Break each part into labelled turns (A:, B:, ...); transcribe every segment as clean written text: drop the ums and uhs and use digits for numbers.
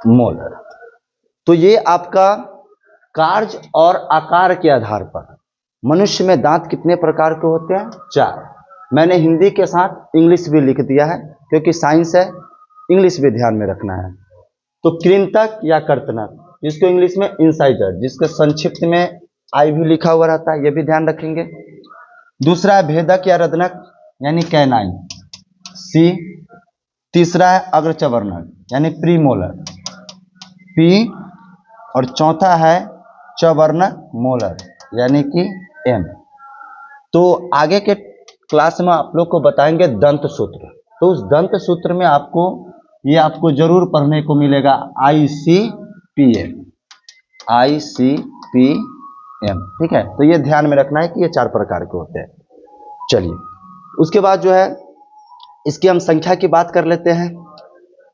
A: Molar. तो ये आपका कार्य और आकार के आधार पर मनुष्य में दांत कितने प्रकार के होते हैं? 4। मैंने हिंदी के साथ इंग्लिश भी लिख दिया है क्योंकि साइंस है, इंग्लिश भी ध्यान में रखना है। तो कृंतक या कर्तनक, जिसको इंग्लिश में इंसाइजर, जिसके संक्षिप्त में आई भी लिखा हुआ रहता है, ये भी ध्यान रखेंगे। दूसरा है भेदक या रदनक यानी कैनाइन, सी। तीसरा है अग्रचवर्णक यानी प्रीमोलर, पी। और चौथा है चवर्णक मोलर यानी कि एम। तो आगे के क्लास में आप लोग को बताएंगे दंत सूत्र। तो उस दंत सूत्र में आपको जरूर पढ़ने को मिलेगा ICPM, ICPM, ठीक है। तो ये ध्यान में रखना है कि ये 4 प्रकार के होते हैं। चलिए, उसके बाद जो है इसकी हम संख्या की बात कर लेते हैं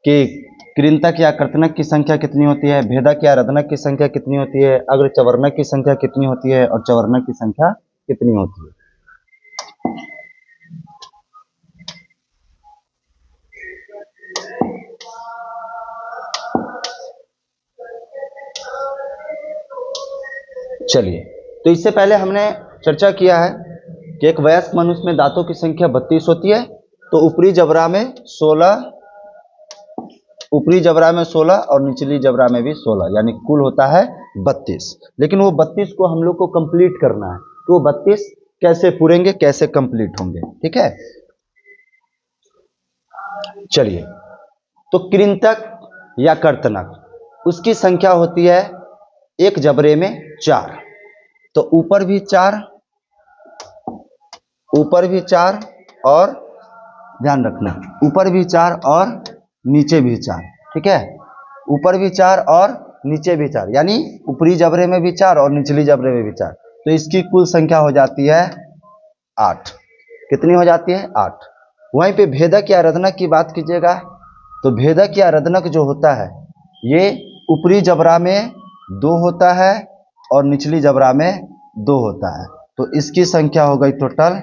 A: कि कृंतक या कर्तनक की संख्या कितनी होती है, भेदक या रदनक की संख्या कितनी होती है, अग्र चवर्णक की संख्या कितनी होती है और चवर्णक की संख्या कितनी होती है। चलिए, तो इससे पहले हमने चर्चा किया है कि एक वयस्क मनुष्य में दांतों की संख्या 32 होती है। तो ऊपरी जबड़ा में 16 और निचली जबड़ा में भी 16, यानी कुल होता है 32। लेकिन वो 32 को हम लोग को कंप्लीट करना है, तो वो 32 कैसे पूरेंगे, कैसे कंप्लीट होंगे, ठीक है। चलिए, तो कृंतक या कर्तनक उसकी संख्या होती है एक जबड़े में 4। तो ऊपर भी 4 और ध्यान रखना, ऊपर भी 4 और नीचे भी 4, ठीक है। ऊपर भी 4 और नीचे भी 4, यानी ऊपरी जबड़े में भी 4 और निचली जबड़े में भी 4। तो इसकी कुल संख्या हो जाती है 8। कितनी हो जाती है? 8। वहीं पे भेदक या रदनक की बात कीजिएगा, तो भेदक या रदनक जो होता है ये ऊपरी जबड़ा में 2 होता है और निचली जबड़ा में 2 होता है। तो इसकी संख्या हो गई टोटल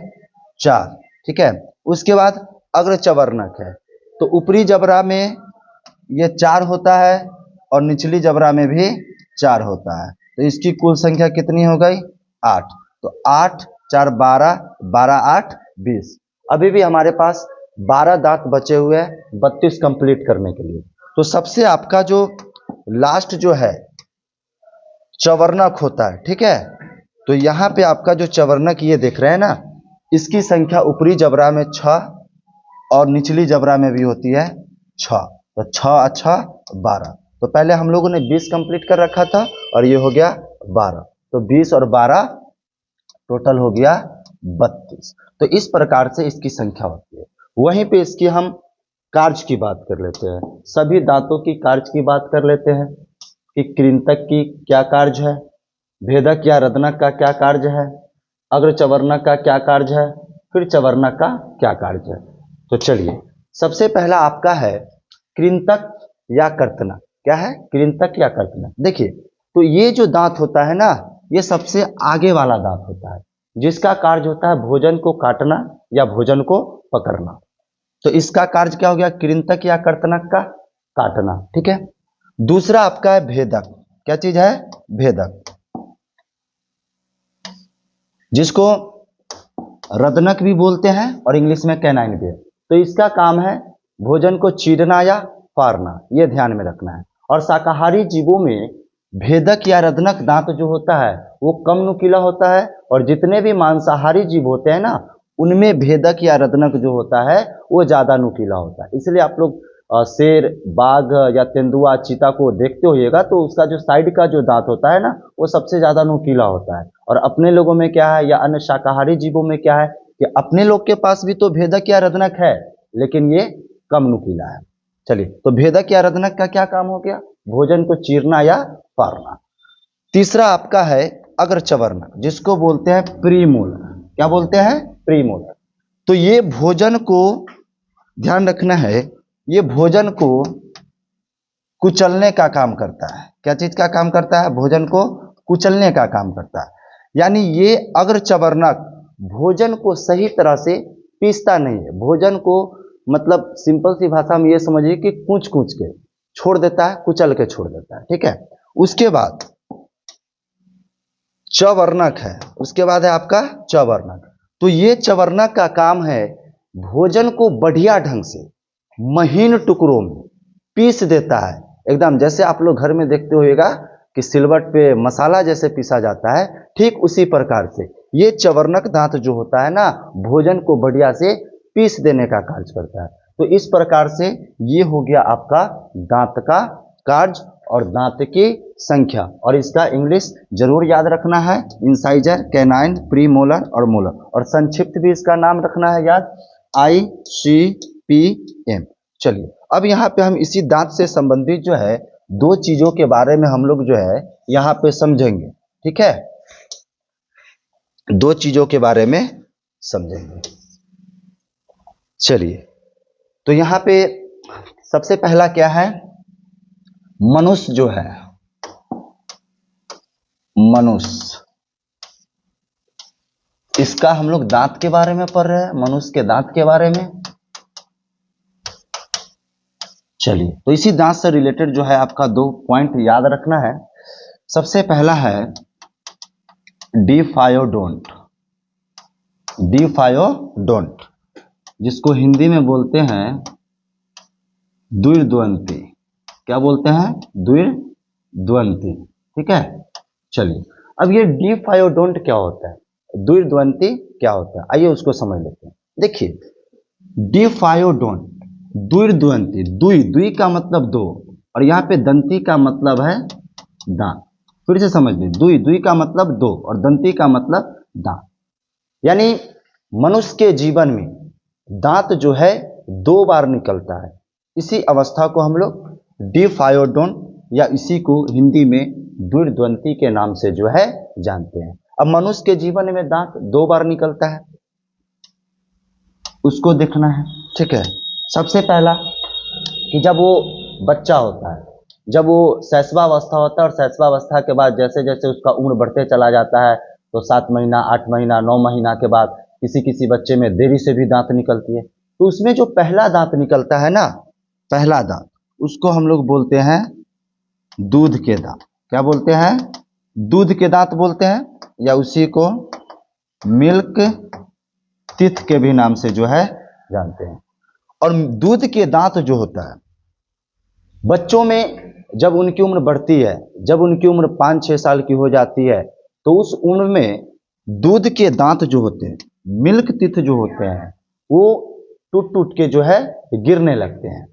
A: 4, ठीक है। उसके बाद अग्र चवर्णक है, तो ऊपरी जबड़ा में ये 4 होता है और निचली जबड़ा में भी 4 होता है। तो इसकी कुल संख्या कितनी हो गई? 8। तो 8 4 12, 12 8 20। अभी भी हमारे पास 12 दांत बचे हुए हैं 32 कंप्लीट करने के लिए। तो सबसे आपका जो लास्ट जो है चवर्णक होता है, ठीक है। तो यहाँ पे आपका जो चवर्णक ये देख रहे हैं ना, इसकी संख्या ऊपरी जबड़ा में 6 और निचली जबड़ा में भी होती है 6। तो 6 और 6 12। तो पहले हम लोगों ने 20 कंप्लीट कर रखा था और ये हो गया 12। तो 20 और 12 टोटल हो गया 32। तो इस प्रकार से इसकी संख्या होती है। वहीं पे इसकी हम कार्य की बात कर लेते हैं, सभी दांतों की कार्य की बात कर लेते हैं कि कृंतक की क्या कार्य है, भेदक या रदनक का क्या कार्य है, अग्र चवर्णक का क्या कार्य है, फिर चवर्णक का क्या कार्य है। तो चलिए, सबसे पहला आपका है कृंतक या कर्तनक। क्या है? कृंतक या कर्तनक। देखिए, तो ये जो दांत होता है ना, ये सबसे आगे वाला दांत होता है, जिसका कार्य होता है भोजन को काटना या भोजन को पकड़ना। तो इसका कार्य क्या हो गया? कृंतक या कर्तनक का काटना, ठीक है। दूसरा आपका है भेदक। क्या चीज है? भेदक, जिसको रदनक भी बोलते हैं और इंग्लिश में कैनाइन भी है। तो इसका काम है भोजन को चीरना या फाड़ना, यह ध्यान में रखना है। और शाकाहारी जीवों में भेदक या रदनक दांत जो होता है वो कम नुकीला होता है, और जितने भी मांसाहारी जीव होते हैं ना, उनमें भेदक या रदनक जो होता है वो ज्यादा नुकीला होता है। इसलिए आप लोग शेर, बाघ या तेंदुआ, चीता को देखते होइएगा तो उसका जो साइड का जो दांत होता है ना, वो सबसे ज्यादा नुकीला होता है। और अपने लोगों में क्या है, या अन्य शाकाहारी जीवों में क्या है कि अपने लोग के पास भी तो भेदक या रदनक है, लेकिन ये कम नुकीला है। चलिए, तो भेदक या रदनक का क्या काम हो गया? भोजन को चीरना या फाड़ना। तीसरा आपका है अग्रचवर्णक, जिसको बोलते हैं प्रीमोलर। क्या बोलते हैं? प्रीमोलर। तो ये भोजन को, ध्यान रखना है, ये भोजन को कुचलने का काम करता है। क्या चीज का काम करता है? भोजन को कुचलने का काम करता है। यानी ये अग्रचवर्णक भोजन को सही तरह से पीसता नहीं है। भोजन को, मतलब सिंपल सी भाषा में ये समझिए कि कूच कूच के, छोड़ देता है, कुचल के छोड़ देता है, ठीक है। उसके बाद चवर्णक है, उसके बाद है आपका चवर्णक। तो ये चवर्णक का काम है भोजन को बढ़िया ढंग से महीन टुकड़ों में पीस देता है, एकदम जैसे आप लोग घर में देखते होइएगा कि सिलवट पे मसाला जैसे पीसा जाता है, ठीक उसी प्रकार से ये चवर्णक दांत जो होता है ना, भोजन को बढ़िया से पीस देने का कार्य करता है। तो इस प्रकार से ये हो गया आपका दांत का कार्य और दांत की संख्या। और इसका इंग्लिश जरूर याद रखना है, इंसाइजर, कैनाइन, प्रीमोलर और मोलर, और संक्षिप्त भी इसका नाम रखना है याद, ICPM। चलिए अब यहाँ पे हम इसी दांत से संबंधित जो है दो चीजों के बारे में हम लोग जो है यहाँ पे समझेंगे, ठीक है। दो चीजों के बारे में समझेंगे। चलिए तो यहाँ पे सबसे पहला क्या है, मनुष्य जो है, मनुष्य, इसका हम लोग दांत के बारे में पढ़ रहे हैं, मनुष्य के दांत के बारे में। चलिए तो इसी दांत से रिलेटेड जो है आपका दो पॉइंट याद रखना है। सबसे पहला है डिफायोडोंट, डिफायोडोंट जिसको हिंदी में बोलते हैं द्विर्द्वंती। क्या बोलते हैं? द्विर्द्वंती, ठीक है। चलिए अब ये डिफायोडोंट क्या होता है, द्विर्द्वंती क्या होता है, आइए उसको समझ लेते हैं। देखिए डिफायोडोंट द्विर्द्वंती, द्वि द्वि का मतलब दो, और यहाँ पे दंती का मतलब है दांत। फिर से समझ लें, द्वि द्वि का मतलब दो और दंती का मतलब दांत। यानी मनुष्य के जीवन में दांत जो है दो बार निकलता है। इसी अवस्था को हम लोग डिफायोडोंट या इसी को हिंदी में द्विर्द्वंती के नाम से जो है जानते हैं। अब मनुष्य के जीवन में दांत दो बार निकलता है, उसको देखना है, ठीक है। सबसे पहला कि जब वो बच्चा होता है, जब वो शैशवावस्था होता है, और शैशवावस्था के बाद जैसे जैसे उसका उम्र बढ़ते चला जाता है, तो 7 महीना, 8 महीना, 9 महीना के बाद किसी किसी बच्चे में देरी से भी दांत निकलती है। तो उसमें जो पहला दांत निकलता है ना, पहला दांत, उसको हम लोग बोलते हैं दूध के दांत। क्या बोलते हैं? दूध के दांत बोलते हैं, या उसी को मिल्क टीथ के भी नाम से जो है जानते हैं। और दूध के दांत जो होता है बच्चों में जब उनकी उम्र बढ़ती है, जब उनकी उम्र 5-6 साल की हो जाती है, तो उस उम्र में दूध के दांत जो होते हैं, मिल्क टीथ जो होते हैं, वो टूट टूट के जो है गिरने लगते हैं।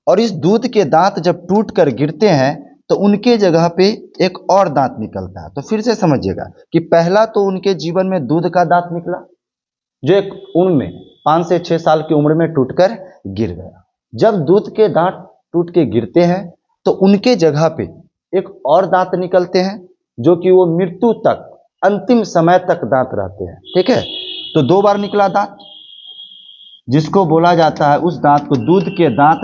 A: और इस दूध के दांत जब टूट कर गिरते हैं तो उनके जगह पे एक और दांत निकलता है। तो फिर से समझिएगा कि पहला तो उनके जीवन में दूध का दांत निकला, जो एक उम्र में 5 से 6 साल की उम्र में टूटकर गिर गया। जब दूध के दांत टूट के गिरते हैं तो उनके जगह पे एक और दांत निकलते हैं, जो कि वो मृत्यु तक, अंतिम समय तक दांत रहते हैं, ठीक है। तो दो बार निकला दांत, जिसको बोला जाता है, उस दांत को दूध के दांत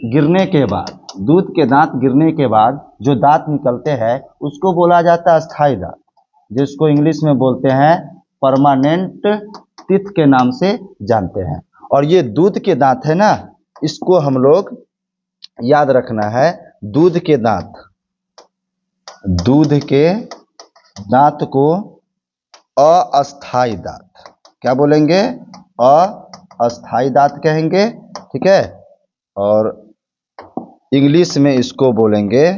A: गिरने के बाद, दूध के दांत गिरने के बाद जो दांत निकलते हैं उसको बोला जाता है स्थायी दांत, जिसको इंग्लिश में बोलते हैं परमानेंट टीथ के नाम से जानते हैं। और ये दूध के दांत है ना, इसको हम लोग याद रखना है, दूध के दांत, दूध के दांत को अस्थाई दांत, क्या बोलेंगे? अस्थाई दांत कहेंगे, ठीक है। और इंग्लिश में इसको बोलेंगे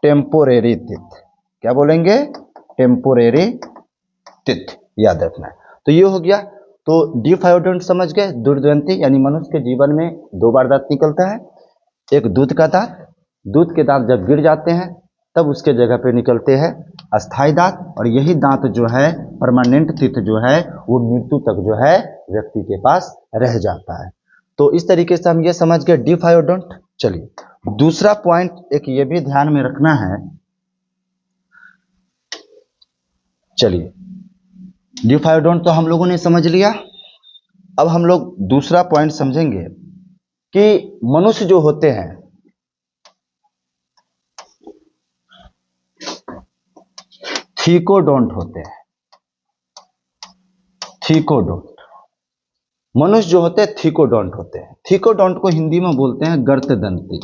A: टेम्पोरेरी टीथ। क्या बोलेंगे? टेम्पोरेरी टीथ, याद रखना है। तो ये हो गया। तो डिफायोडोंट समझ गए, द्विर्द्वंती यानी मनुष्य के जीवन में दो बार दांत निकलता है। एक दूध का दांत, दूध के दांत जब गिर जाते हैं तब उसके जगह पे निकलते हैं अस्थाई दांत, और यही दांत जो है परमानेंट टीथ जो है वो मृत्यु तक जो है व्यक्ति के पास रह जाता है। तो इस तरीके से हम ये समझ गए डिफायोडोंट। चलिए दूसरा पॉइंट एक ये भी ध्यान में रखना है। चलिए डिफायोडोंट तो हम लोगों ने समझ लिया, अब हम लोग दूसरा पॉइंट समझेंगे कि मनुष्य जो होते हैं थीकोडोंट होते हैं। थीकोडोंट, मनुष्य जो होते हैं थीकोडोंट होते हैं। थीकोडोंट को हिंदी में बोलते हैं गर्तदंती।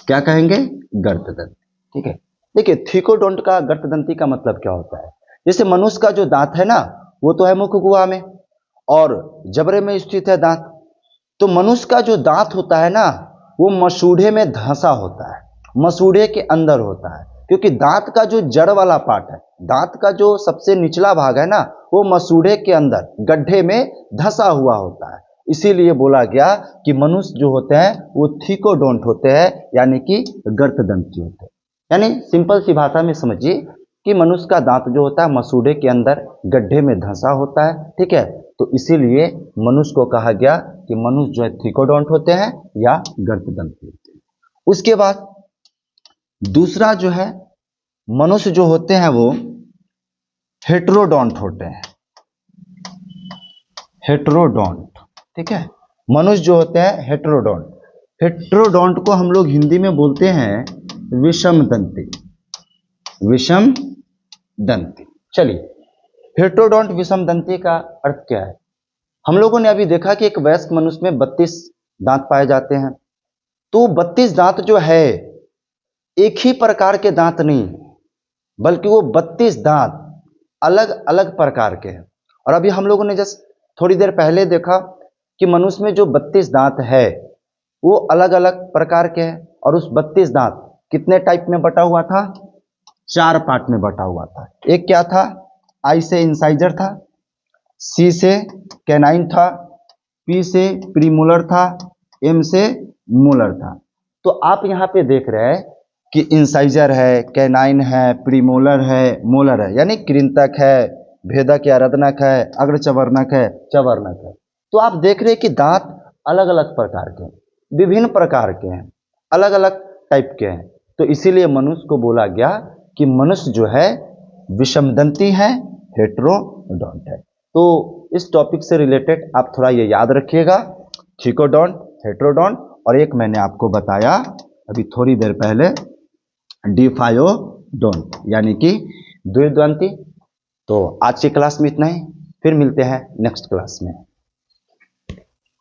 A: क्या कहेंगे? गर्तदंती। ठीक है, देखिए थिकोडोंट का गर्तदंती का मतलब क्या होता है? जैसे मनुष्य का जो दांत है ना, वो तो है मुख गुहा में और जबड़े में स्थित है दांत। तो मनुष्य का जो दांत होता है ना, वो मसूड़े में धंसा होता है, मसूड़े के अंदर होता है, क्योंकि दांत का जो जड़ वाला पार्ट है, दांत का जो सबसे निचला भाग है ना, वो मसूड़े के अंदर गड्ढे में धंसा हुआ होता है। इसीलिए बोला गया कि मनुष्य जो होते हैं वो थिकोडोंट होते हैं, यानी कि गर्तदंती होते हैं। यानी सिंपल सी भाषा में समझिए कि मनुष्य का दांत जो होता है मसूड़े के अंदर गड्ढे में धंसा होता है। ठीक है, तो इसीलिए मनुष्य को कहा गया कि मनुष्य जो है थिकोडोंट होते हैं या गर्तदंती होते हैं। उसके बाद दूसरा जो है, मनुष्य जो होते हैं वो हेटेरोडोंट होते हैं। हेटेरोडोंट, ठीक है, मनुष्य जो होते हैं हेटेरोडोंट। हेटेरोडोंट को हम लोग हिंदी में बोलते हैं विषमदंती। विषमदंती। चलिए, हेटेरोडोंट विषमदंती का अर्थ क्या है? हम लोगों ने अभी देखा कि एक वयस्क मनुष्य में 32 दांत पाए जाते हैं। तो 32 दांत जो है एक ही प्रकार के दांत नहीं, बल्कि वो 32 दांत अलग अलग प्रकार के हैं। और अभी हम लोगों ने जस्ट थोड़ी देर पहले देखा कि मनुष्य में जो 32 दांत है वो अलग अलग प्रकार के हैं। और उस 32 दांत कितने टाइप में बटा हुआ था? 4 पार्ट में बटा हुआ था। एक क्या था? आई से इंसाइजर था, सी से कैनाइन था, पी से प्रीमोलर था, एम से मोलर था। तो आप यहाँ पे देख रहे हैं कि इंसाइजर है, कैनाइन है, प्रीमोलर है, मोलर है, यानी कृंतक है, भेदक या रदनक है, अग्रचवर्णक है, चवर्णक है। तो आप देख रहे हैं कि दांत अलग अलग प्रकार के हैं, विभिन्न प्रकार के हैं, अलग अलग टाइप के हैं। तो इसीलिए मनुष्य को बोला गया कि मनुष्य जो है विषमदंती है, हेटेरोडोंट है। तो इस टॉपिक से रिलेटेड आप थोड़ा ये याद रखिएगा, थिकोडोंट, हेटेरोडोंट, और एक मैंने आपको बताया अभी थोड़ी देर पहले डिफायोडोंट, यानी कि द्विदंती। तो आज की क्लास में इतना ही, फिर मिलते हैं नेक्स्ट क्लास में।